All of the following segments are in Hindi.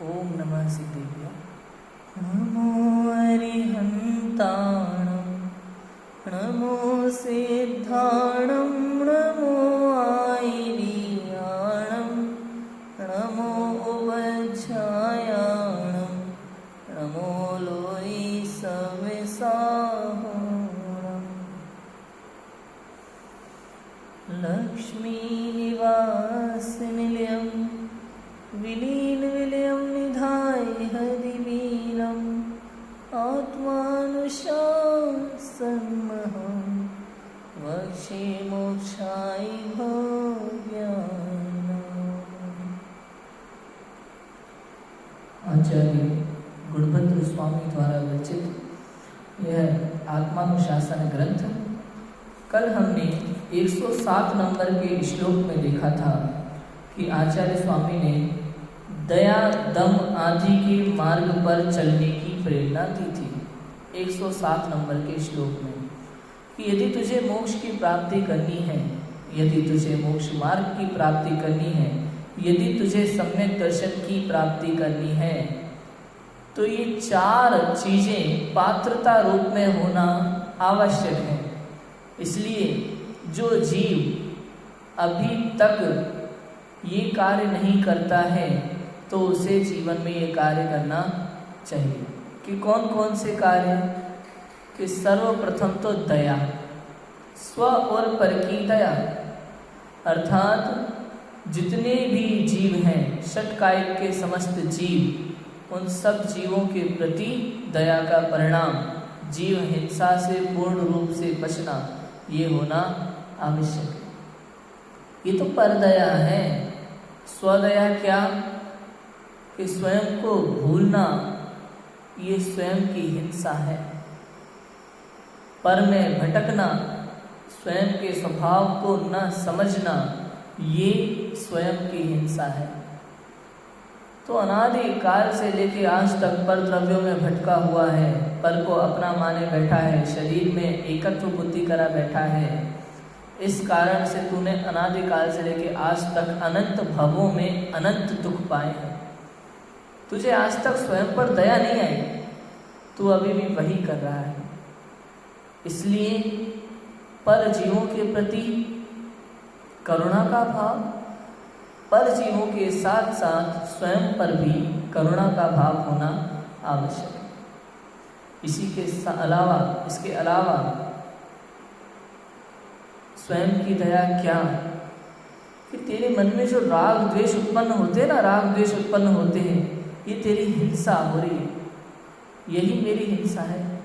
ओम नमः सिद्धेभ्यो। नमो अरिहन्ताणं, नमो सिद्धाणं, नमो आयर्याणं, नमो उपध्यायाणं, नमो लोई सविसाहुणम्। लक्ष्मीनिवासनिलयं विलीनविलयं निधाय हरिवीरम् आत्मानुशासनमहं वक्षे मोक्षाय भव्यानाम्। आचार्य गुणभद्र स्वामी द्वारा रचित यह आत्मानुशासन ग्रंथ कल हमने 107 नंबर के श्लोक में देखा था कि आचार्य स्वामी ने दया दम आदि के मार्ग पर चलने की प्रेरणा दी थी 107 नंबर के श्लोक में कि यदि तुझे मोक्ष की प्राप्ति करनी है, यदि तुझे मोक्ष मार्ग की प्राप्ति करनी है, यदि तुझे सम्यक दर्शन की प्राप्ति करनी है, तो ये 4 चीजें पात्रता रूप में होना आवश्यक है। इसलिए जो जीव अभी तक ये कार्य नहीं करता है तो उसे जीवन में ये कार्य करना चाहिए। कि कौन कौन से कार्य? कि सर्वप्रथम तो दया, स्व और पर की दया, अर्थात जितने भी जीव हैं, षटकायिक के समस्त जीव, उन सब जीवों के प्रति दया का परिणाम जीव हिंसा से पूर्ण रूप से बचना, ये होना आवश्यक है। ये तो परदया है। स्वदया क्या? कि स्वयं को भूलना, ये स्वयं की हिंसा है। पर में भटकना, स्वयं के स्वभाव को न समझना, ये स्वयं की हिंसा है। तो अनादि काल से लेके आज तक पर द्रव्यों में भटका हुआ है, पर को अपना माने बैठा है, शरीर में एकत्व बुद्धि करा बैठा है। इस कारण से तूने अनादिकाल से लेके आज तक अनंत भवों में अनंत दुख पाए हैं। तुझे आज तक स्वयं पर दया नहीं आई, तू अभी भी वही कर रहा है। इसलिए पर जीवों के प्रति करुणा का भाव, पर जीवों के साथ साथ स्वयं पर भी करुणा का भाव होना आवश्यक है। इसके अलावा स्वयं की दया क्या? कि तेरे मन में जो राग द्वेष उत्पन्न होते हैं ना, राग द्वेष उत्पन्न होते हैं, ये तेरी हिंसा हो रही है। यही मेरी हिंसा है।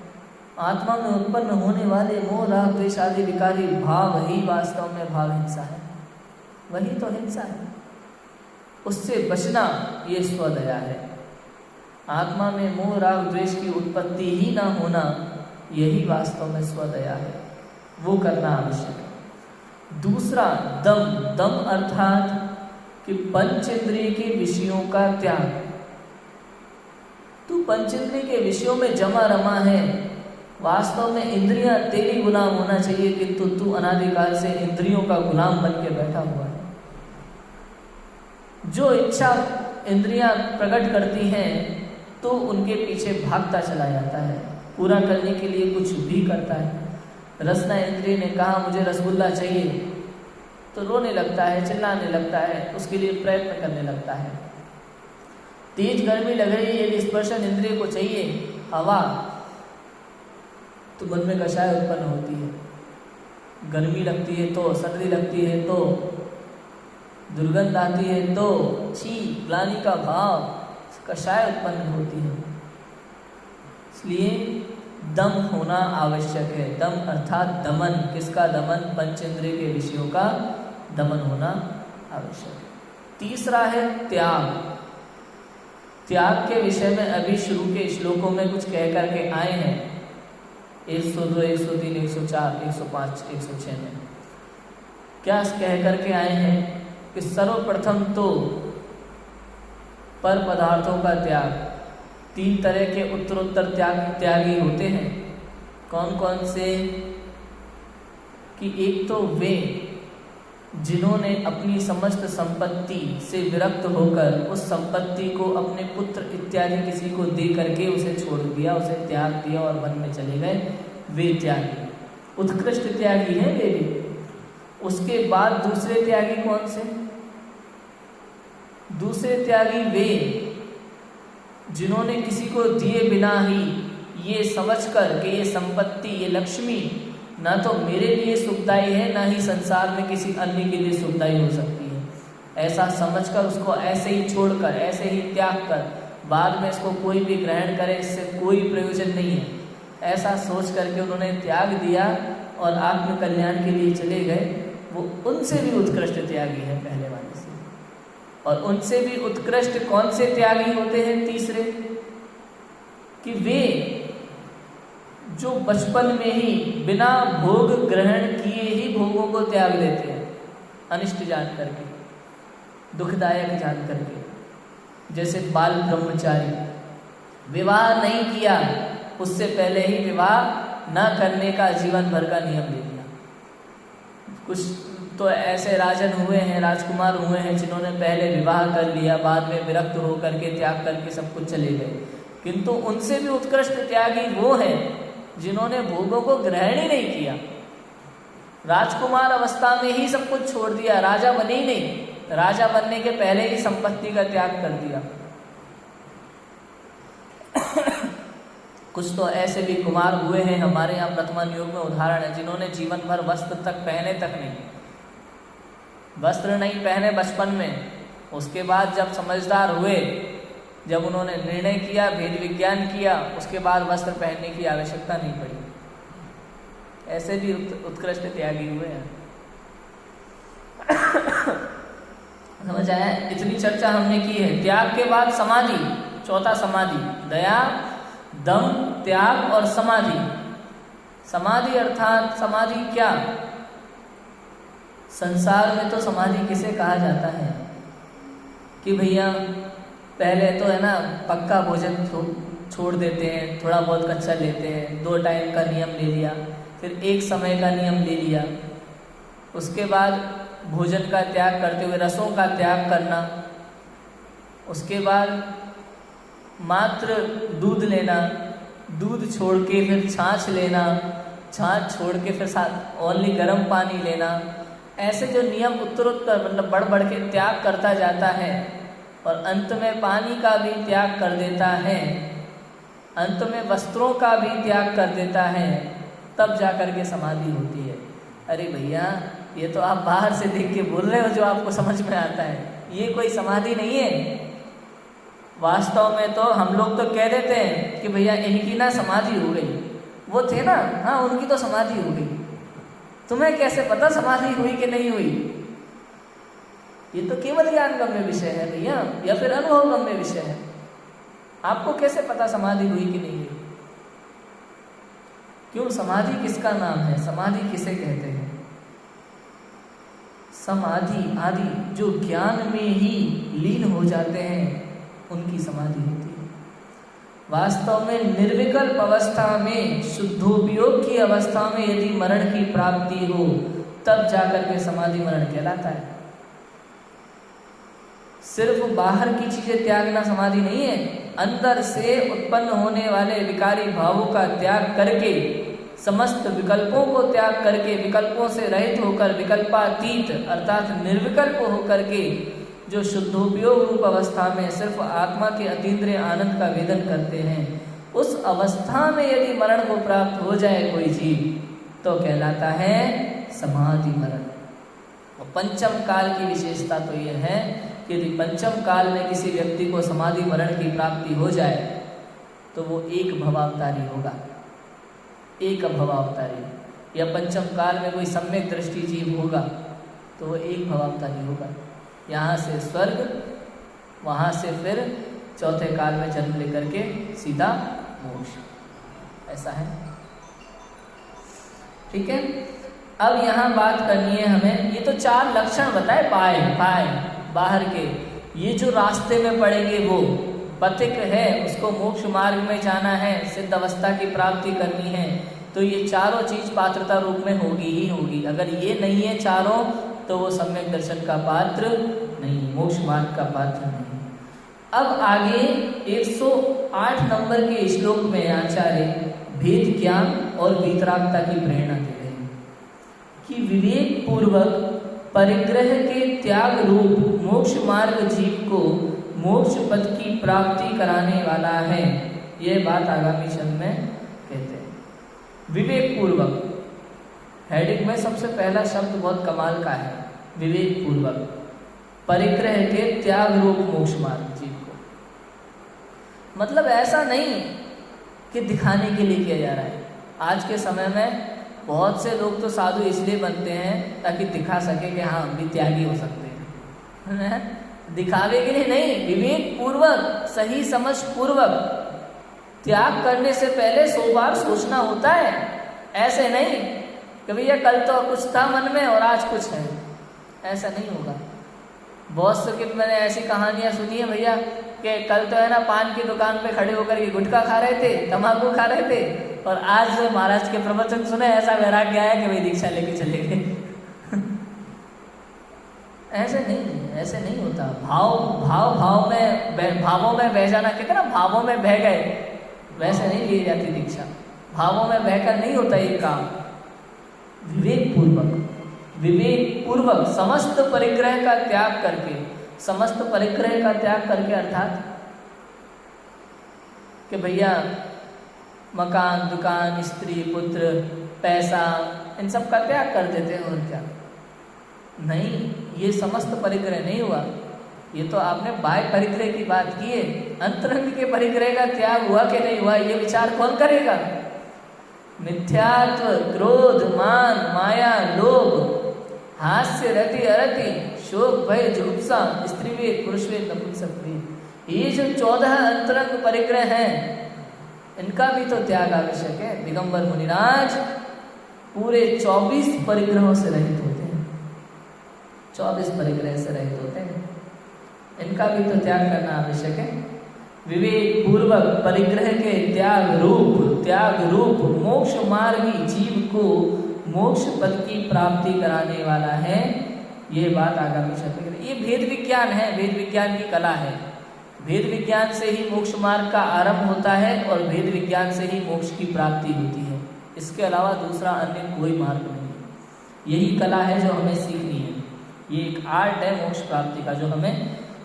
आत्मा में उत्पन्न होने वाले मोह राग द्वेष आदि विकारी भाव ही वास्तव में भाव हिंसा है। वही तो हिंसा है। उससे बचना ये स्वदया है। आत्मा में मोह राग द्वेष की उत्पत्ति ही ना होना, यही वास्तव में स्वदया है। वो करना आवश्यक है। दूसरा दम, दम अर्थात कि पंचेंद्रिय के विषयों का त्याग। तू पंचेंद्रिय के विषयों में जमा रमा है। वास्तव में इंद्रियां तेरी गुलाम होना चाहिए, किंतु तू अनादिकाल से इंद्रियों का गुलाम बन के बैठा हुआ है। जो इच्छा इंद्रियां प्रकट करती हैं तो उनके पीछे भागता चला जाता है, पूरा करने के लिए कुछ भी करता है। रसना इंद्रिय ने कहा मुझे रसगुल्ला चाहिए, तो रोने लगता है, चिल्लाने लगता है, उसके लिए प्रयत्न करने लगता है। तेज गर्मी लग रही है, यदि स्पर्शन इंद्रिय को चाहिए हवा, तो मन में कषाय उत्पन्न होती है। गर्मी लगती है तो, सर्दी लगती है तो, दुर्गंध आती है तो छी ग्लानि का भाव, कषाय उत्पन्न होती है। इसलिए दम होना आवश्यक है। दम अर्थात दमन। किसका दमन? पंचेंद्रिय के विषयों का दमन होना आवश्यक है। तीसरा है त्याग। त्याग के विषय में अभी शुरू के श्लोकों में कुछ कह करके आए हैं। 102, 103, 104, 105, 106 में क्या कह करके आए हैं? कि सर्वप्रथम तो पर पदार्थों का त्याग। 3 तरह के उत्तरोत्तर त्यागी होते हैं। कौन कौन से? कि एक तो वे जिन्होंने अपनी समस्त संपत्ति से विरक्त होकर उस संपत्ति को अपने पुत्र इत्यादि किसी को दे करके उसे छोड़ दिया, उसे त्याग दिया और वन में चले गए, वे त्यागी, उत्कृष्ट त्यागी हैं वे भी। उसके बाद दूसरे त्यागी कौन से? दूसरे त्यागी वे जिन्होंने किसी को दिए बिना ही ये समझकर कि ये संपत्ति, ये लक्ष्मी ना तो मेरे लिए सुखदायी है, ना ही संसार में किसी अन्य के लिए सुखदायी हो सकती है, ऐसा समझकर उसको ऐसे ही छोड़कर, ऐसे ही त्याग कर, बाद में इसको कोई भी ग्रहण करे इससे कोई प्रयोजन नहीं है, ऐसा सोच करके उन्होंने त्याग दिया और आत्म कल्याण के लिए चले गए, वो उनसे भी उत्कृष्ट त्यागी है पहले वाले से। और उनसे भी उत्कृष्ट कौन से त्यागी होते हैं? तीसरे, कि वे जो बचपन में ही बिना भोग ग्रहण किए ही भोगों को त्याग देते हैं, अनिष्ट जान करके, दुखदायक जान करके। जैसे बाल ब्रह्मचारी, विवाह नहीं किया, उससे पहले ही विवाह न करने का जीवन भर का नियम ले लिया। कुछ तो ऐसे राजन हुए हैं, राजकुमार हुए हैं, जिन्होंने पहले विवाह कर लिया, बाद में विरक्त होकर के त्याग करके सब कुछ चले गए। किंतु उनसे भी उत्कृष्ट त्यागी वो है जिन्होंने भोगों को ग्रहण ही नहीं किया, राजकुमार अवस्था में ही सब कुछ छोड़ दिया, राजा बने ही नहीं, राजा बनने के पहले ही संपत्ति का त्याग कर दिया। कुछ तो ऐसे भी कुमार हुए हैं हमारे यहाँ वर्तमान युग में, उदाहरण है, जिन्होंने जीवन भर वस्त्र तक पहने तक नहीं, वस्त्र नहीं पहने बचपन में, उसके बाद जब समझदार हुए, जब उन्होंने निर्णय किया, वेद विज्ञान किया, उसके बाद वस्त्र पहनने की आवश्यकता नहीं पड़ी। ऐसे भी उत्कृष्ट त्यागी हुए हैं। समझ आया? इतनी चर्चा हमने की है। त्याग के बाद समाधि, चौथा समाधि, दया, दम, त्याग और समाधि। समाधि अर्थात समाधि क्या? संसार में तो समाधि किसे कहा जाता है कि भैया पहले तो है ना पक्का भोजन छोड़ देते हैं, थोड़ा बहुत कच्चा लेते हैं, 2 टाइम का नियम ले लिया, फिर 1 समय का नियम ले लिया, उसके बाद भोजन का त्याग करते हुए रसों का त्याग करना, उसके बाद मात्र दूध लेना, दूध छोड़ के फिर छाछ लेना, छाछ छोड़ के फिर साथ ओनली गर्म पानी लेना। ऐसे जो नियम उत्तरोत्तर मतलब बढ़ बढ़ के त्याग करता जाता है और अंत में पानी का भी त्याग कर देता है, अंत में वस्त्रों का भी त्याग कर देता है, तब जाकर के समाधि होती है। अरे भैया, ये तो आप बाहर से देख के बोल रहे हो जो आपको समझ में आता है, ये कोई समाधि नहीं है। वास्तव में तो हम लोग तो कह देते हैं कि भैया इनकी ना समाधि हो गई, वो थे ना, हाँ उनकी तो समाधि हो गई। तुम्हें कैसे पता समाधि हुई कि नहीं हुई? ये तो केवल ज्ञान गम्य विषय है भैया, या फिर अनुभव गम्य विषय है। आपको कैसे पता समाधि हुई कि नहीं हुई? क्यों? समाधि किसका नाम है? समाधि किसे कहते हैं? समाधि आदि जो ज्ञान में ही लीन हो जाते हैं उनकी समाधि होती है। वास्तव में निर्विकल्प अवस्था में, शुद्धोपयोग की अवस्था में यदि मरण की प्राप्ति हो, तब जाकर के समाधि मरण कहलाता है। सिर्फ बाहर की चीजें त्यागना समाधि नहीं है, अंदर से उत्पन्न होने वाले विकारी भावों का त्याग करके, समस्त विकल्पों को त्याग करके, विकल्पों से रहित होकर, विकल्पातीत अर्थात निर्विकल्प होकर के जो शुद्धोपयोग रूप अवस्था में सिर्फ आत्मा के अतीन्द्रिय आनंद का वेदन करते हैं, उस अवस्था में यदि मरण को प्राप्त हो जाए कोई जीव, तो कहलाता है समाधि मरण। और पंचम काल की विशेषता तो यह है कि यदि पंचम काल में किसी व्यक्ति को समाधि मरण की प्राप्ति हो जाए तो वो एक भवावतारी होगा, एक भवावतारी। या पंचम काल में कोई सम्यक दृष्टि जीव होगा तो वो एक भवावतारी होगा। यहाँ से स्वर्ग, वहाँ से फिर चौथे काल में जन्म लेकर के सीधा मोक्ष, ऐसा है। ठीक है, अब यहाँ बात करनी है हमें, ये तो 4 लक्षण बताए पाए बाहर के, ये जो रास्ते में पड़ेंगे वो पथिक है, उसको मोक्ष मार्ग में जाना है, सिद्ध अवस्था की प्राप्ति करनी है, तो ये चारों चीज पात्रता रूप में होगी ही होगी। अगर ये नहीं है चारों, तो वो सम्यक दर्शन का पात्र नहीं, मोक्ष मार्ग का पात्र नहीं। अब आगे 108 नंबर के श्लोक में आचार्य भेद ज्ञान और वीतरागता की प्रेरणा दे रहे हैं कि विवेक पूर्वक परिग्रह के त्याग रूप मोक्ष मार्ग जीव को मोक्ष पद की प्राप्ति कराने वाला है। यह बात आगामी छंद में कहते हैं। विवेक पूर्वक, हेडिंग में सबसे पहला शब्द बहुत कमाल का है, विवेक पूर्वक परिग्रह के त्याग रूप मोक्ष मार्ग जीव को। मतलब ऐसा नहीं कि दिखाने के लिए किया जा रहा है। आज के समय में बहुत से लोग तो साधु इसलिए बनते हैं ताकि दिखा सके कि हाँ हम भी त्यागी हो सकते हैं। दिखावे के लिए नहीं, विवेक पूर्वक, सही समझ पूर्वक। त्याग करने से पहले 100 बार सोचना होता है। ऐसे नहीं कि भैया कल तो कुछ था मन में और आज कुछ है, ऐसा नहीं होगा। बहुत से कि मैंने ऐसी कहानियां सुनी है भैया कि कल तो है ना पान की दुकान पे खड़े होकर के गुटखा खा रहे थे, तंबाकू खा रहे थे, और आज महाराज के प्रवचन सुने ऐसा वैराग्य आया कि भाई दीक्षा लेके चले गए। ऐसे नहीं होता। भावों में बह जाना, कहते ना भावों में बह गए, वैसे नहीं ली जाती दीक्षा। भावों में बहकर नहीं होता ये काम। विवेक पूर्वक समस्त परिग्रह का त्याग करके, समस्त परिग्रह का त्याग करके अर्थात कि भैया मकान, दुकान, स्त्री, पुत्र, पैसा, इन सब का त्याग कर देते हैं। और क्या नहीं, ये समस्त परिग्रह नहीं हुआ। ये तो आपने बाह्य परिग्रह की बात की है। अंतरंग के परिग्रह का त्याग हुआ कि नहीं हुआ, ये विचार कौन करेगा? मिथ्यात्व, क्रोध, मान, माया, लोभ, हास्य, रति, अरति, शोक, भय, जुगुप्सा, स्त्री वेद, पुरुष वेद, नपुंसक वेद, ये जो 14 अंतरंग परिग्रह हैं, इनका भी तो त्याग आवश्यक है। दिगंबर मुनिराज पूरे 24 परिग्रहों से रहित होते हैं, 24 परिग्रह से रहित होते हैं, इनका भी तो त्याग करना आवश्यक है। विवेक पूर्वक परिग्रह के त्याग रूप मोक्ष मार्गी जीव को मोक्ष पद की प्राप्ति कराने वाला है। ये बात आगामी शब्द में, ये भेद विज्ञान है, भेद विज्ञान की कला है। भेद विज्ञान से ही मोक्ष मार्ग का आरंभ होता है और भेद विज्ञान से ही मोक्ष की प्राप्ति होती है। इसके अलावा दूसरा अन्य कोई मार्ग नहीं। यही कला है जो हमें सीखनी है। ये एक आर्ट है मोक्ष प्राप्ति का जो हमें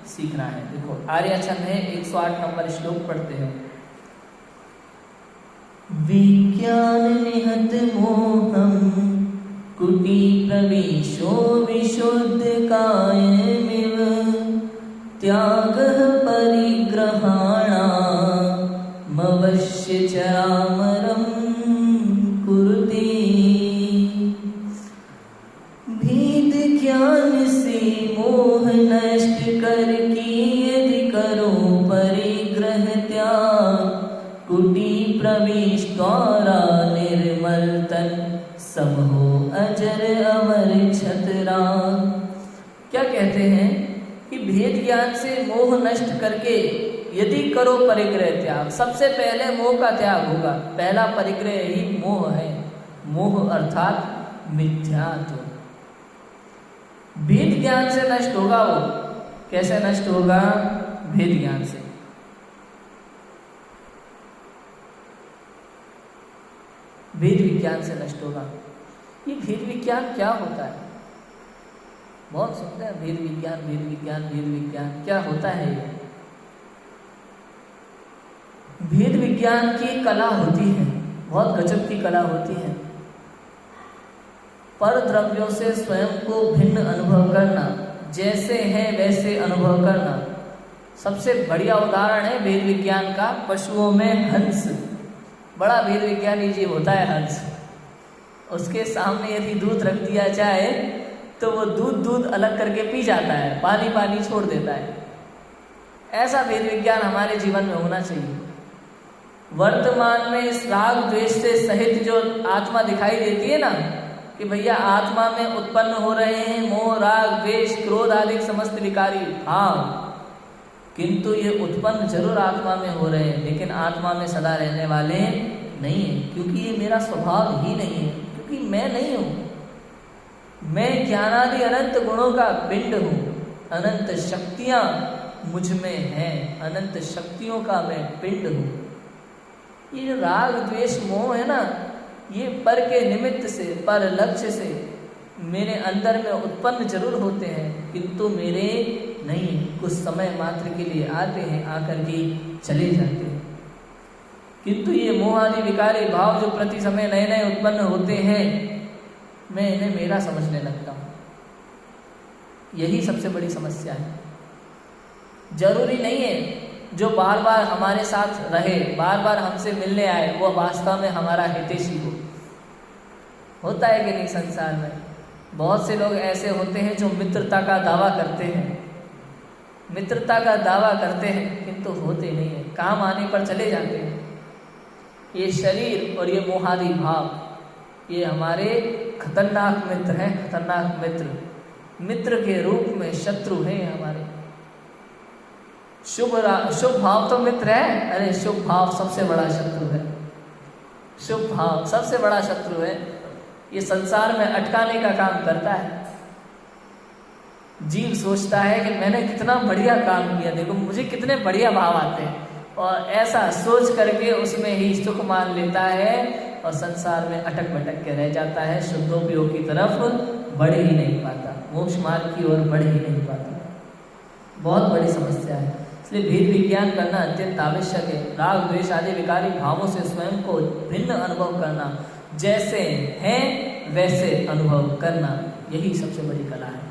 सीखना है। देखो आर्य छंद है, 108 नंबर श्लोक पढ़ते हैं। विज्ञान निहत मोहम कुटी प्रवेशो विशुद्ध कायमिव त्यागः परिग्रहाणामवश्य चरामरं कुरुते। भेद ज्ञान से मोह नष्ट करके यदि करो परिग्रह त्याग कुटी प्रवेश द्वारा निर्मल तन सब हो अजर अमर छतराग। क्या कहते हैं कि भेद ज्ञान से मोह नष्ट करके यदि करो परिग्रह त्याग, सबसे पहले मोह का त्याग होगा। पहला परिग्रह ही मोह है। मोह अर्थात मिथ्यात्व। भेद ज्ञान से नष्ट होगा। वो कैसे नष्ट होगा? भेद ज्ञान से। भेद विज्ञान से नष्ट होगा। ये भेद विज्ञान क्या होता है? बहुत सुनते हैं भेद विज्ञान, भेद विज्ञान, भेद विज्ञान। क्या होता है ये? भेद विज्ञान की कला होती है, बहुत गजब की कला होती है। पर द्रव्यों से स्वयं को भिन्न अनुभव करना, जैसे है वैसे अनुभव करना। सबसे बढ़िया उदाहरण है भेद विज्ञान का पशुओं में हंस। बड़ा भेद विज्ञानी जीव होता है हंस। उसके सामने यदि दूध रख दिया जाए तो वो दूध अलग करके पी जाता है, पानी छोड़ देता है। ऐसा भेद विज्ञान हमारे जीवन में होना चाहिए। वर्तमान में इस राग द्वेष से सहित जो आत्मा दिखाई देती है ना, कि भैया आत्मा में उत्पन्न हो रहे हैं मोह, राग, द्वेष, क्रोध आदि समस्त विकारी भाव, किंतु ये उत्पन्न जरूर आत्मा में हो रहे हैं, लेकिन आत्मा में सदा रहने वाले नहीं है, क्योंकि ये मेरा स्वभाव ही नहीं है, क्योंकि मैं नहीं हूँ। मैं ज्ञानादि अनंत गुणों का पिंड हूँ, अनंत शक्तियाँ मुझ में हैं, अनंत शक्तियों का मैं पिंड हूँ। ये जो राग द्वेष मोह है ना, ये पर के निमित्त से, पर लक्ष्य से मेरे अंदर में उत्पन्न जरूर होते हैं, किंतु मेरे नहीं, कुछ समय मात्र के लिए आते हैं, आकर के चले जाते हैं। किंतु ये मोह आदि विकारी भाव जो प्रति समय नए नए उत्पन्न होते हैं, मैं इन्हें मेरा समझने लगता हूँ। यही सबसे बड़ी समस्या है। जरूरी नहीं है जो बार बार हमारे साथ रहे, बार बार हमसे मिलने आए, वो वास्तव में हमारा हितैषी हो। होता है कि नहीं संसार में? बहुत से लोग ऐसे होते हैं जो मित्रता का दावा करते हैं, मित्रता का दावा करते हैं, किंतु होते नहीं है, काम आने पर चले जाते हैं। ये शरीर और ये मोहादि भाव, ये हमारे खतरनाक मित्र हैं, खतरनाक मित्र। मित्र के रूप में शत्रु हैं हमारे। शुभ भाव तो मित्र है, अरे शुभ भाव सबसे बड़ा शत्रु है। शुभ भाव सबसे बड़ा शत्रु है। ये संसार में अटकाने का काम करता है। जीव सोचता है कि मैंने कितना बढ़िया काम किया, देखो मुझे कितने बढ़िया भाव आते हैं, और ऐसा सोच करके उसमें ही सुख मान लेता है और संसार में अटक भटक के रह जाता है, शुद्धोपयोग की तरफ बढ़ ही नहीं पाता, मोक्ष मार्ग की ओर बढ़ ही नहीं पाता। बहुत बड़ी समस्या है। इसलिए भेद विज्ञान करना अत्यंत आवश्यक है। राग द्वेष आदि विकारी भावों से स्वयं को भिन्न अनुभव करना, जैसे हैं वैसे अनुभव करना, यही सबसे बड़ी कला है।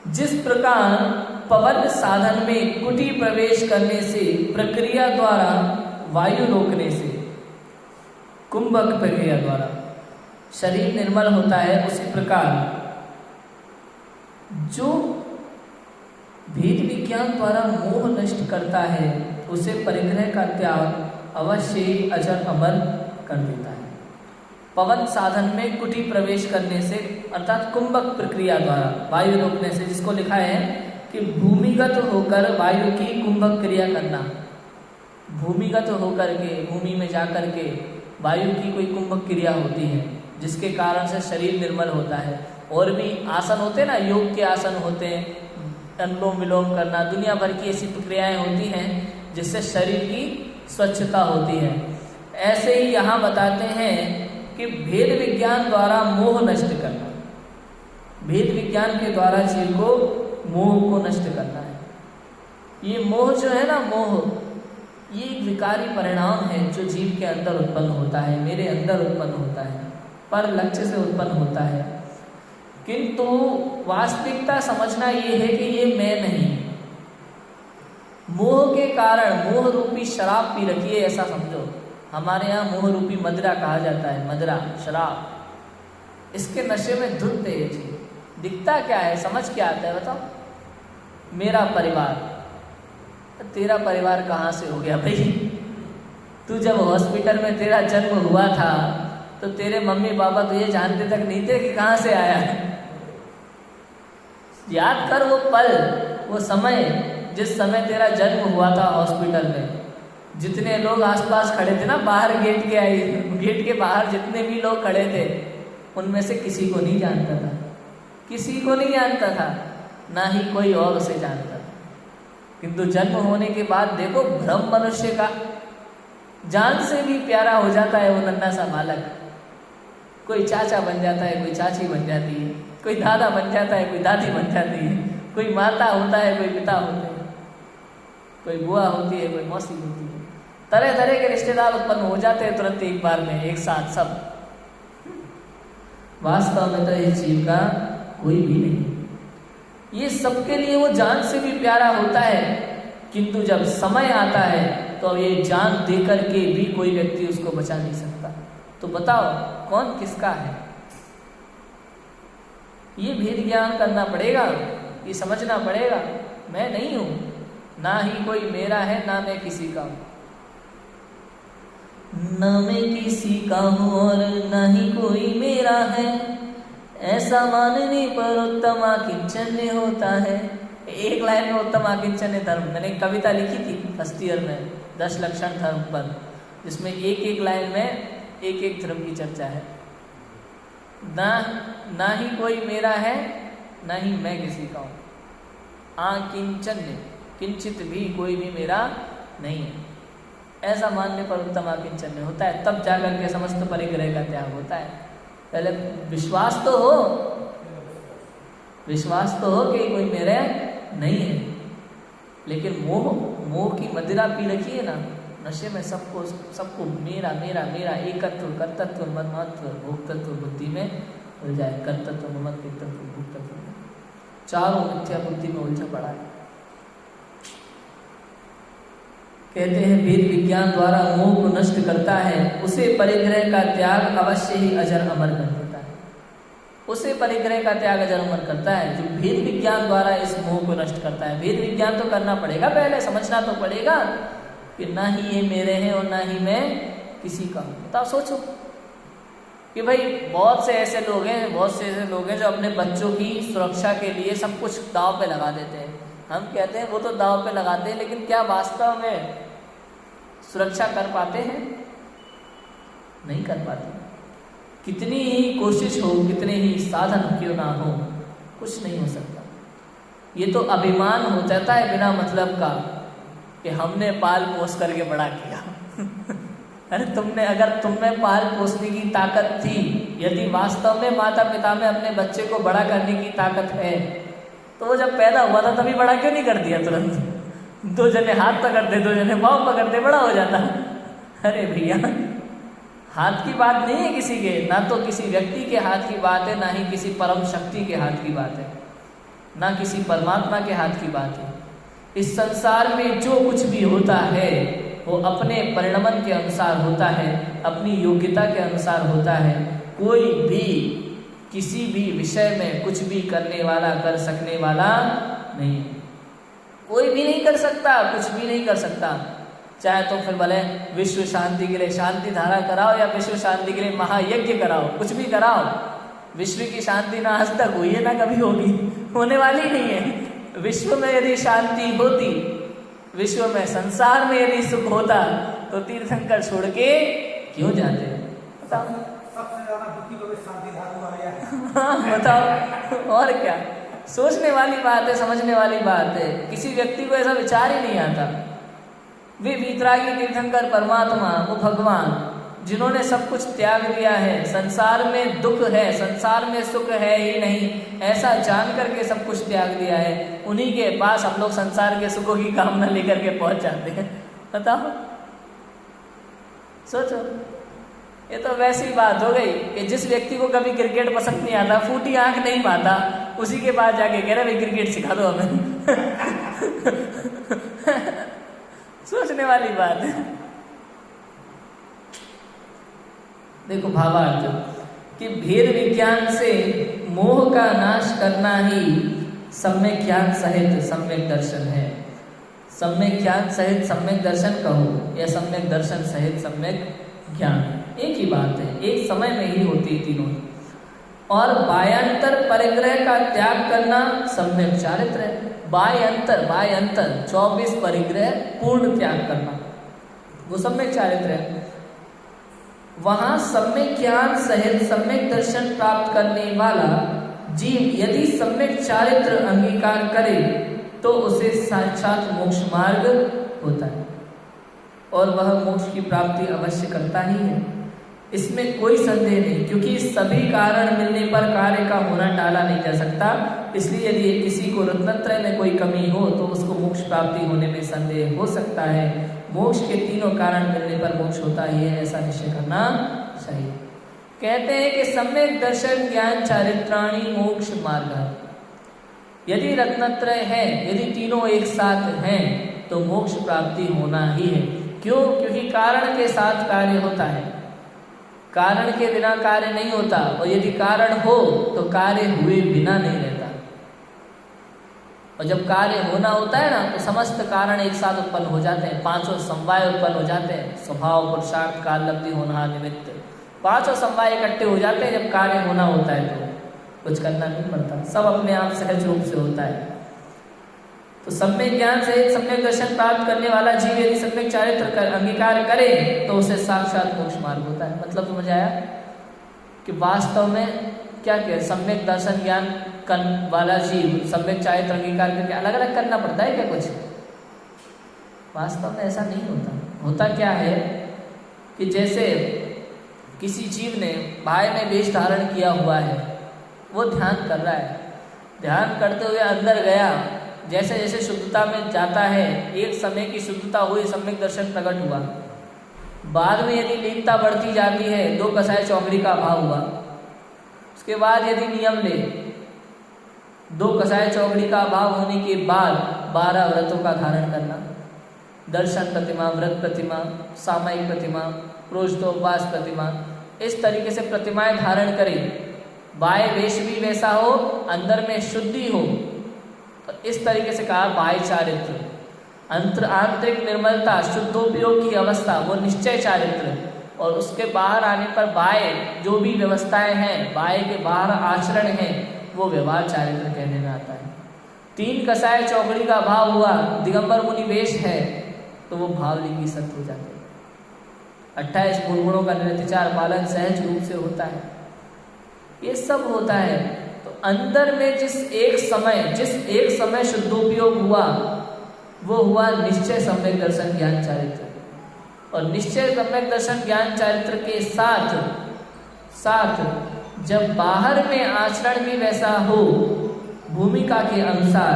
जिस प्रकार पवन साधन में कुटी प्रवेश करने से, प्रक्रिया द्वारा वायु रोकने से, कुंभक प्रक्रिया द्वारा शरीर निर्मल होता है, उसी प्रकार जो भेद विज्ञान द्वारा मोह नष्ट करता है, उसे परिग्रह का त्याग अवश्य ही अजर अमर कर देता है। पवन साधन में कुटी प्रवेश करने से, अर्थात कुंभक प्रक्रिया द्वारा वायु रोकने से, जिसको लिखा है कि भूमिगत होकर वायु की कुंभक क्रिया करना, भूमिगत होकर के, भूमि में जाकर के वायु की कोई कुंभक क्रिया होती है, जिसके कारण से शरीर निर्मल होता है। और भी आसन होते हैं ना, योग के आसन होते हैं, अनुलोम विलोम करना, दुनिया भर की ऐसी प्रक्रियाएं होती हैं जिससे शरीर की स्वच्छता होती है। ऐसे ही यहाँ बताते हैं कि भेद विज्ञान द्वारा मोह नष्ट करना, भेद विज्ञान के द्वारा जीव को मोह को नष्ट करना है। ये मोह जो है ना, मोह ये एक विकारी परिणाम है जो जीव के अंदर उत्पन्न होता है, मेरे अंदर उत्पन्न होता है, पर लक्ष्य से उत्पन्न होता है। किंतु वास्तविकता समझना ये है कि ये मैं नहीं, मोह के कारण मोह रूपी शराब पी रखी है, ऐसा समझो। हमारे यहाँ मोह रूपी मदिरा कहा जाता है, मदिरा, शराब। इसके नशे में धुत है ये चीज। दिखता क्या है, समझ क्या आता है बताओ? मेरा परिवार। तेरा परिवार कहाँ से हो गया भाई? तू जब हॉस्पिटल में तेरा जन्म हुआ था तो तेरे मम्मी पापा तुझे जानते तक नहीं थे कि कहाँ से आया है। याद कर वो पल, वो समय, जिस समय तेरा जन्म हुआ था हॉस्पिटल में। जितने लोग आसपास खड़े थे ना, बाहर गेट के बाहर जितने भी लोग खड़े थे, उनमें से किसी को नहीं जानता था, किसी को नहीं जानता था, ना ही कोई और उसे जानता था। किंतु जन्म होने के बाद देखो, भ्रम मनुष्य का, जान से भी प्यारा हो जाता है वो नन्हा सा बालक। कोई चाचा बन जाता है, कोई चाची बन जाती है, कोई दादा बन जाता है, कोई दादी बन जाती है, कोई माता होता है, कोई पिता होते हैं, कोई बुआ होती है, कोई मौसी होती है। तरह तरह के रिश्तेदार उत्पन्न हो जाते हैं तुरंत एक बार में, एक साथ सब। वास्तव में तो इस जीव का कोई भी नहीं, ये सबके लिए वो जान से भी प्यारा होता है। किंतु जब समय आता है तो ये जान दे करके भी कोई व्यक्ति उसको बचा नहीं सकता। तो बताओ कौन किसका है? ये भेद ज्ञान करना पड़ेगा, ये समझना पड़ेगा। मैं नहीं हूं, ना ही कोई मेरा है, ना मैं किसी का हूं, ना मैं किसी का हूं और ना ही कोई मेरा है, ऐसा मानने पर उत्तम आकिंचन्य होता है। एक लाइन में उत्तम आकिंचन्य धर्म, मैंने एक कविता लिखी थी फर्स्ट ईयर में, 10 लक्षण धर्म पर, जिसमें एक एक लाइन में एक एक धर्म की चर्चा है। ना ही कोई मेरा है, ना ही मैं किसी का हूँ। आकिंचन्य, किंचित भी कोई भी मेरा नहीं है, ऐसा मानने पर उत्तम आकिंचन्य होता है। तब जाकर के समस्त परिग्रह का त्याग होता है। पहले विश्वास तो हो, विश्वास तो हो कि कोई मेरे नहीं है, लेकिन मोह की मदिरा पी रखी है ना, नशे में सबको मेरा मेरा मेरा, एकत्व, कर्तत्व, ममत्व, भोक्तत्व बुद्धि में उलझ जाए। कर्तत्व, ममत्व, एकत्व, भोक्तत्व, चारों मिथ्या बुद्धि में उलझा पड़ा है। कहते हैं वेद विज्ञान द्वारा मोह को नष्ट करता है, उसे परिग्रह का त्याग अवश्य ही अजर अमर कर देता है। उसे परिग्रह का त्याग अजर अमर करता है जो वेद विज्ञान द्वारा इस मोह को नष्ट करता है। वेद विज्ञान तो करना पड़ेगा, पहले समझना तो पड़ेगा कि ना ही ये मेरे हैं और ना ही मैं किसी का हूँ। तो आप सोचो कि भाई बहुत से ऐसे लोग हैं जो अपने बच्चों की सुरक्षा के लिए सब कुछ दांव पे लगा देते हैं। हम कहते हैं वो तो दांव पे लगाते हैं, लेकिन क्या वास्तव में सुरक्षा कर पाते हैं? नहीं कर पाते। कितनी ही कोशिश हो, कितने ही साधन क्यों ना हो, कुछ नहीं हो सकता। ये तो अभिमान हो जाता है बिना मतलब का कि हमने पाल पोस करके बड़ा किया। अरे अगर तुम में पाल पोसने की ताकत थी, यदि वास्तव में माता पिता में अपने बच्चे को बड़ा करने की ताकत है, तो वो जब पैदा हुआ था तभी बड़ा क्यों नहीं कर दिया तुरंत? 2 जने हाथ पकड़ते, 2 जने पाँव पकड़ते, बड़ा हो जाता। अरे भैया, हाथ की बात नहीं है किसी के, ना तो किसी व्यक्ति के हाथ की बात है, ना ही किसी परम शक्ति के हाथ की बात है, ना किसी परमात्मा के हाथ की बात है। इस संसार में जो कुछ भी होता है वो अपने परिणमन के अनुसार होता है, अपनी योग्यता के अनुसार होता है। कोई भी किसी भी विषय में कुछ भी करने वाला, कर सकने वाला नहीं, कोई भी नहीं कर सकता, कुछ भी नहीं कर सकता। चाहे तो फिर भले विश्व शांति के लिए शांति धारा कराओ या विश्व शांति के लिए महायज्ञ कराओ, कुछ भी कराओ, विश्व की शांति ना आज तक हुई है ना कभी होगी, होने वाली नहीं है। विश्व में यदि शांति होती, विश्व में संसार में यदि सुख होता, तो तीर्थंकर छोड़ के क्यों जाते? बताओ, सबसे ज्यादा दुखी लोग शांति धारा वाले हैं। हाँ बताओ, और क्या? सोचने वाली बात है, समझने वाली बात है। किसी व्यक्ति को ऐसा विचार ही नहीं आता। वे वीतरागी तीर्थंकर परमात्मा, वो भगवान जिन्होंने सब कुछ त्याग दिया है, संसार में दुख है, संसार में सुख है ही नहीं, ऐसा जान करके सब कुछ त्याग दिया है, उन्हीं के पास हम लोग संसार के सुखों की कामना लेकर के पहुंच जाते हैं। बताओ, सोचो। ये तो वैसी बात हो गई कि जिस व्यक्ति को कभी क्रिकेट पसंद नहीं आता, फूटी आंख नहीं पाता, उसी के पास जाके कह रहे भाई क्रिकेट सिखा दो हमें। सोचने वाली बात है। देखो भावार्थ कि भेद विज्ञान से मोह का नाश करना ही सम्यक ज्ञान सहित सम्यक दर्शन है। सम्यक ज्ञान सहित सम्यक दर्शन कहो या सम्यक दर्शन सहित सम्यक ज्ञान, एक ही बात है, एक समय में ही होती तीनों। और बायांतर परिग्रह का त्याग करना सम्यक चारित्र है। बायांतर 24 परिग्रह पूर्ण त्याग करना, वो सम्यक चारित्र है। वहां सम्यक ज्ञान सहित सम्यक दर्शन प्राप्त करने वाला जीव यदि सम्यक चारित्र अंगीकार करे तो उसे साक्षात मोक्ष मार्ग होता है और वह मोक्ष की प्राप्ति अवश्य करता ही है। इसमें कोई संदेह नहीं, क्योंकि सभी कारण मिलने पर कार्य का होना टाला नहीं जा सकता। इसलिए यदि किसी को रत्नत्रय में कोई कमी हो तो उसको मोक्ष प्राप्ति होने में संदेह हो सकता है। मोक्ष के तीनों कारण मिलने पर मोक्ष होता ही है, ऐसा निश्चय करना चाहिए। कहते हैं कि सम्यक दर्शन ज्ञान चारित्राणी मोक्ष मार्ग। यदि रत्नत्रय है, यदि तीनों एक साथ हैं तो मोक्ष प्राप्ति होना ही है। क्यों? क्योंकि कारण के साथ कार्य होता है, कारण के बिना कार्य नहीं होता, और यदि कारण हो तो कार्य हुए बिना नहीं रहता। और जब कार्य होना होता है ना तो समस्त कारण एक साथ उत्पन्न हो जाते हैं, 5 समवाय उत्पन्न हो जाते हैं। स्वभाव, पुरुषार्थ, काल, लब्धि, होनहार, निमित्त, 5 समवाय इकट्ठे हो जाते हैं। जब कार्य होना होता है तो कुछ करना नहीं पड़ता, सब अपने आप सहज रूप से होता है। तो सम्यक ज्ञान से सम्यक दर्शन प्राप्त करने वाला जीव यदि सम्यक चारित्र अंगीकार करे तो उसे साक्षात मोक्ष मार्ग होता है। मतलब समझ आया? कि वास्तव में क्या क्या सम्यक दर्शन ज्ञान वाला जीव सम्यक चारित्र अंगीकार करके अलग अलग करना पड़ता है क्या कुछ? वास्तव में ऐसा नहीं होता। होता क्या है कि जैसे किसी जीव ने बाह्य में वेश धारण किया हुआ है, वो ध्यान कर रहा है, ध्यान करते हुए अंदर गया, जैसे जैसे शुद्धता में जाता है, एक समय की शुद्धता हुई, सम्यक दर्शन प्रकट हुआ। बाद में यदि लीनता बढ़ती जाती है, 2 कसाय चौकड़ी का अभाव हुआ। उसके बाद यदि नियम ले, 2 कसाय चौकड़ी का अभाव होने के बाद 12 व्रतों का धारण करना, दर्शन प्रतिमा, व्रत प्रतिमा, सामयिक प्रतिमा, प्रोष्ठोपवास प्रतिमा, इस तरीके से प्रतिमाएं धारण करें। बाह्य वेश भी वैसा हो, अंदर में शुद्धि हो, तो इस तरीके से कहा बाह्य चारित्र। आंतरिक निर्मलता, शुद्धोपयोग की अवस्था, वो निश्चय चारित्र। और उसके बाहर आने पर बाह्य जो भी व्यवस्थाएं हैं, बाह्य के बाहर आचरण हैं, वो व्यवहार चारित्र कहने में आता है। 3 कसाय चौकड़ी का अभाव हुआ, दिगंबर मुनि वेश है, तो वो भावलिंगी सत्य हो जाते हैं। 28 मूल गुणों का निरतिचार पालन सहज रूप से होता है। ये सब होता है। तो अंदर में जिस एक समय शुद्धोपयोग हुआ, वो हुआ निश्चय सम्यक दर्शन ज्ञान चारित्र। और निश्चय सम्यक दर्शन ज्ञान चारित्र के साथ जब बाहर में आचरण भी वैसा हो भूमिका के अनुसार,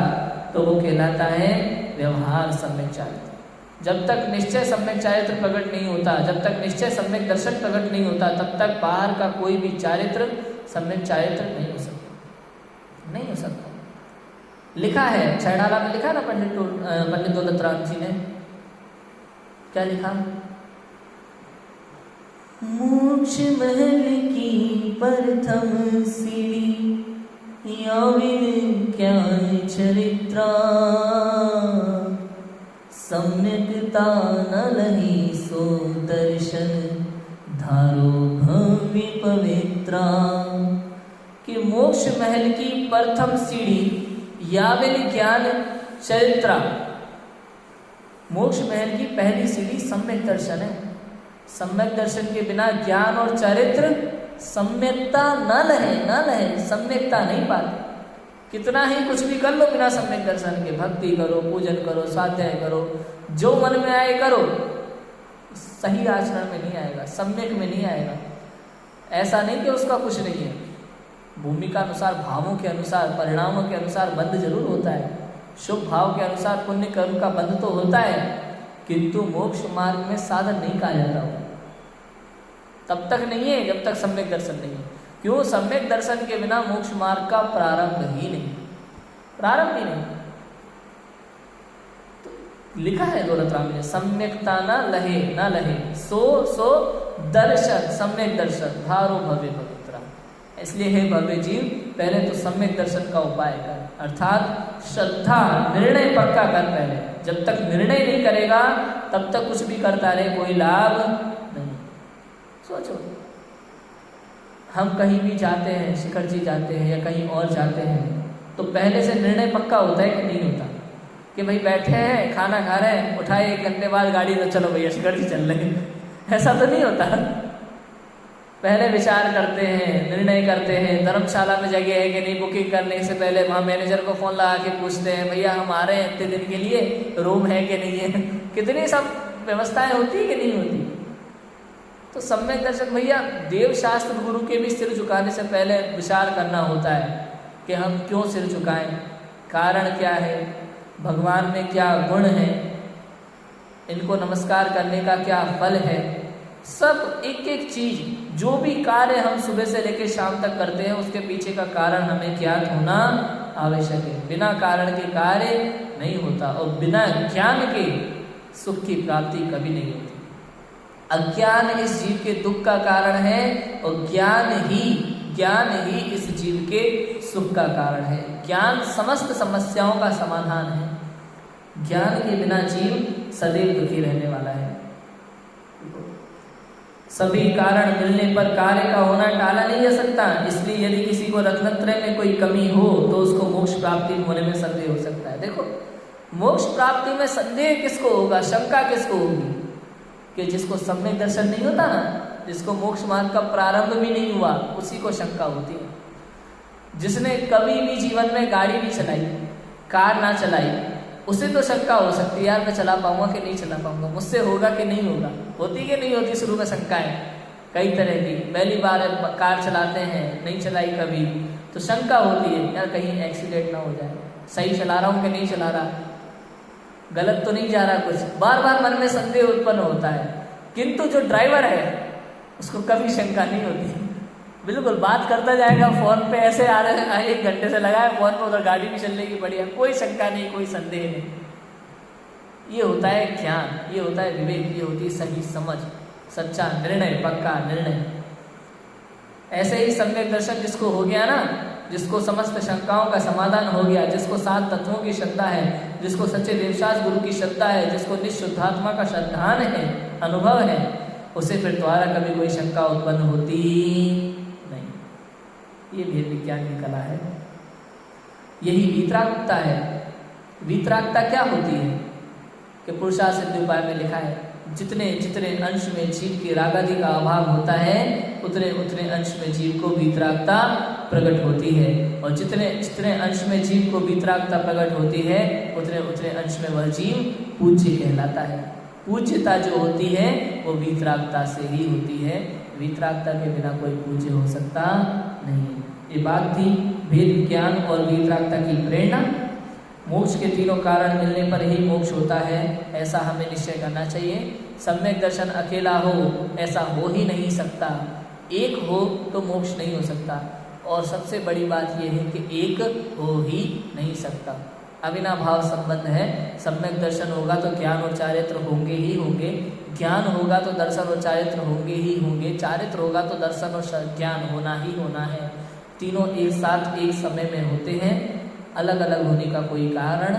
तो वो कहलाता है व्यवहार सम्यक चारित्र। जब तक निश्चय सम्यक चारित्र प्रकट नहीं होता, जब तक निश्चय सम्यक दर्शन प्रकट नहीं होता, तब तक बाहर का कोई भी चारित्र सम्यक चारित्र नहीं हो सकता। लिखा है छैड़ाला में, लिखा ना पंडित दौलत राम जी ने, क्या लिखा? मोक्ष महल की प्रथम सीढ़ी याविन ज्ञान चरित्रा, सम्यकता न लही सो दर्शन धारो भव्य पवित्रा। कि मोक्ष महल की प्रथम सीढ़ी याविन ज्ञान चरित्रा, मोक्ष महल की पहली सीढ़ी सम्यक दर्शन है। सम्यक दर्शन के बिना ज्ञान और चरित्र सम्यकता न लहे, सम्यकता नहीं पाते। कितना ही कुछ भी कर लो बिना सम्यक दर्शन के, भक्ति करो, पूजन करो, स्वाध्याय करो, जो मन में आए करो, सही आचरण में नहीं आएगा, सम्यक में नहीं आएगा। ऐसा नहीं कि उसका कुछ नहीं है, भूमिका अनुसार, भावों के अनुसार, परिणामों के अनुसार बंध जरूर होता है। शुभ भाव के अनुसार पुण्य कर्म का बंध तो होता है, किंतु मोक्ष मार्ग में साधन नहीं कहा जाता हो। तब तक नहीं है जब तक सम्यक दर्शन नहीं है। क्यों? सम्यक दर्शन के बिना मोक्ष मार्ग का प्रारंभ ही नहीं। तो लिखा है दौलत राम ने, सम्यकता न लहे सो दर्शन, सम्यक दर्शन धारो भव्य पवित्रा। इसलिए हे भव्य जीव, पहले तो सम्यक दर्शन का उपाय कर, अर्थात श्रद्धा, निर्णय पक्का कर। पहले जब तक निर्णय नहीं करेगा तब तक कुछ भी करता रहे, कोई लाभ नहीं। सोचो, हम कहीं भी जाते हैं, शिखर जी जाते हैं या कहीं और जाते हैं, तो पहले से निर्णय पक्का होता है कि नहीं होता? कि भाई बैठे हैं, खाना खा रहे हैं, उठाए 1 घंटे बाद गाड़ी में, चलो भैया शिखर जी चल रहे हैं, ऐसा तो नहीं होता। पहले विचार करते हैं, निर्णय करते हैं, धर्मशाला में जगह है कि नहीं, बुकिंग करने से पहले वहाँ मैनेजर को फ़ोन लगा के पूछते हैं, भैया हम आ रहे हैं इतने दिन के लिए, रूम है कि नहीं है, कितनी सब व्यवस्थाएं होती है कि नहीं होती। तो सम्यक दर्शन भैया, देव शास्त्र गुरु के भी सिर झुकाने से पहले विचार करना होता है कि हम क्यों सिर झुकाएं, कारण क्या है, भगवान में क्या गुण है, इनको नमस्कार करने का क्या फल है। सब एक एक चीज, जो भी कार्य हम सुबह से लेकर शाम तक करते हैं, उसके पीछे का कारण हमें ज्ञात होना आवश्यक है। बिना कारण के कार्य नहीं होता, और बिना ज्ञान के सुख की प्राप्ति कभी नहीं होती। अज्ञान इस जीव के दुख का कारण है, और ज्ञान ही इस जीव के सुख का कारण है। ज्ञान समस्त समस्याओं का समाधान है। ज्ञान के बिना जीव सदैव दुखी रहने वाला है। सभी कारण मिलने पर कार्य का होना टाला नहीं जा सकता। इसलिए यदि किसी को रत्नत्रय में कोई कमी हो तो उसको मोक्ष प्राप्ति होने में संदेह हो सकता है। देखो, मोक्ष प्राप्ति में संदेह किसको होगा, शंका किसको होगी? कि जिसको सम्यक दर्शन नहीं होता ना, जिसको मोक्ष मार्ग का प्रारंभ भी नहीं हुआ, उसी को शंका होती है। जिसने कभी भी जीवन में गाड़ी नहीं चलाई, कार ना चलाई, उसे तो शंका हो सकती है, यार मैं चला पाऊंगा कि नहीं चला पाऊंगा, मुझसे होगा कि नहीं होगा। होती कि नहीं होती शुरू में शंकाएं कई तरह की। पहली बार कार चलाते हैं, नहीं चलाई कभी, तो शंका होती है यार कहीं एक्सीडेंट ना हो जाए, सही चला रहा हूँ कि नहीं चला रहा, गलत तो नहीं जा रहा कुछ। बार बार मन में संदेह उत्पन्न होता है। किंतु जो ड्राइवर है उसको कभी शंका नहीं होती, बिल्कुल बात करता जाएगा, फोन पे ऐसे आ रहे हैं, 1 घंटे से लगा है फोन पे, उधर गाड़ी भी चलने की बढ़िया, कोई शंका नहीं, कोई संदेह नहीं। ये होता है ज्ञान, ये होता है विवेक, ये होती है सही समझ, सच्चा निर्णय, पक्का निर्णय। ऐसे ही सम्यक दर्शन जिसको हो गया ना, जिसको समस्त शंकाओं का समाधान हो गया, जिसको 7 तत्वों की श्रद्धा है, जिसको सच्चे देवशास्त्र गुरु की श्रद्धा है, जिसको निःशुद्धात्मा का श्रद्धान है, अनुभव है, उसे फिर द्वारा कभी कोई शंका उत्पन्न होती नहीं। ये भेद विज्ञान की कला है, यही वीतरागता है। वीतरागता क्या होती है कि पुरुषार्थ सिद्धि उपाय में लिखा है, जितने जितने अंश में जीव के रागादि का अभाव होता है, उतने उतने अंश में जीव को वीतरागता प्रकट होती है, और जितने जितने अंश में जीव को वीतरागता प्रकट होती है, उतने उतने अंश में वह जीव पूज्य कहलाता है। पूज्यता जो होती है वो वीतरागता से ही होती है, वीतरागता के बिना कोई पूज्य हो सकता नहीं। ये बात थी भेद विज्ञान और वीतरागता की प्रेरणा। मोक्ष के तीनों कारण मिलने पर ही मोक्ष होता है, ऐसा हमें निश्चय करना चाहिए। सम्यक दर्शन अकेला हो ऐसा हो ही नहीं सकता, एक हो तो मोक्ष नहीं हो सकता। और सबसे बड़ी बात यह है कि एक हो ही नहीं सकता, अविनाभाव संबंध है। सम्यक दर्शन होगा तो ज्ञान और चारित्र होंगे ही होंगे, ज्ञान होगा तो दर्शन और चारित्र होंगे ही होंगे, चारित्र होगा तो दर्शन और ज्ञान होना ही होना है। तीनों एक साथ एक समय में होते हैं, अलग अलग होने का कोई कारण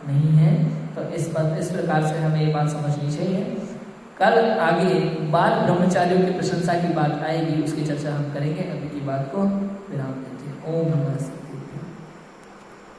नहीं है। तो इस प्रकार से हमें ये बात समझनी चाहिए। कल आगे बाल ब्रह्मचारियों की प्रशंसा की बात आएगी, उसकी चर्चा हम करेंगे। अभी की बात को विराम देते हैं। ओम नमः शिवाय।